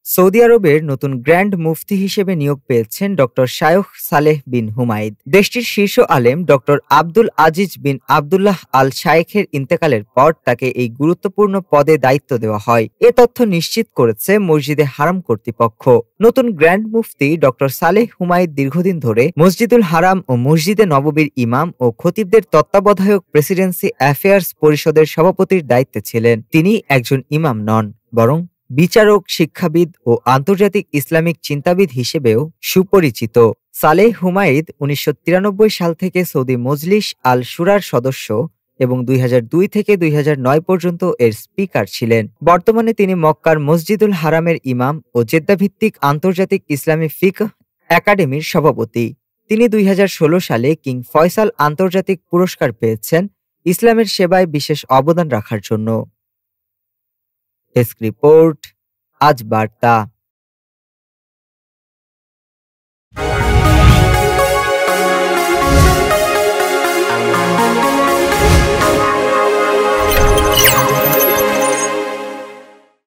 Saudi আরবের নতুন grand মুফতি হিসেবে নিয়োগ পেয়েছেন ডক্টর শায়খ সালেহ বিন হুমাইদ। দেশটির শীর্ষ আলেম ডক্টর আব্দুল আজিজ বিন আবদুল্লাহ আল শায়েখের ইন্তেকালের পর তাকে এই গুরুত্বপূর্ণ পদে দায়িত্ব দেওয়া হয়। এ তথ্য নিশ্চিত করেছে মসজিদে হারাম কর্তৃপক্ষ। নতুন গ্র্যান্ড মুফতি ডক্টর সালেহ হুমাইদ দীর্ঘদিন ধরে মসজিদুল হারাম ও মসজিদে নববীর ইমাম ও খতিবদের তত্ত্বাবধায়ক প্রেসিডেন্সি অ্যাফেয়ার্স পরিষদের সভাপতির দায়িত্বে ছিলেন। তিনি একজন ইমাম নন, বরং বিচারক, শিক্ষাবিদ ও আন্তর্জাতিক ইসলামিক চিন্তাবিদ হিসেবেও সুপরিচিত। সালেহ হুমাইদ ১৯৯৩ সাল থেকে সৌদি মজলিস আল শুরার সদস্য এবং ২০০২ থেকে ২০০৯ পর্যন্ত এর স্পিকার ছিলেন। বর্তমানে তিনি মক্কার মসজিদুল হারামের ইমাম ও জেদ্দাভিত্তিক আন্তর্জাতিক ইসলামী ফিকহ একাডেমির সভাপতি। তিনি ২০১৬ সালে কিং ফয়সাল আন্তর্জাতিক পুরস্কার পেয়েছেন ইসলামের সেবায় বিশেষ অবদান রাখার জন্য। ডেস্ক রিপোর্ট, আজ বার্তা।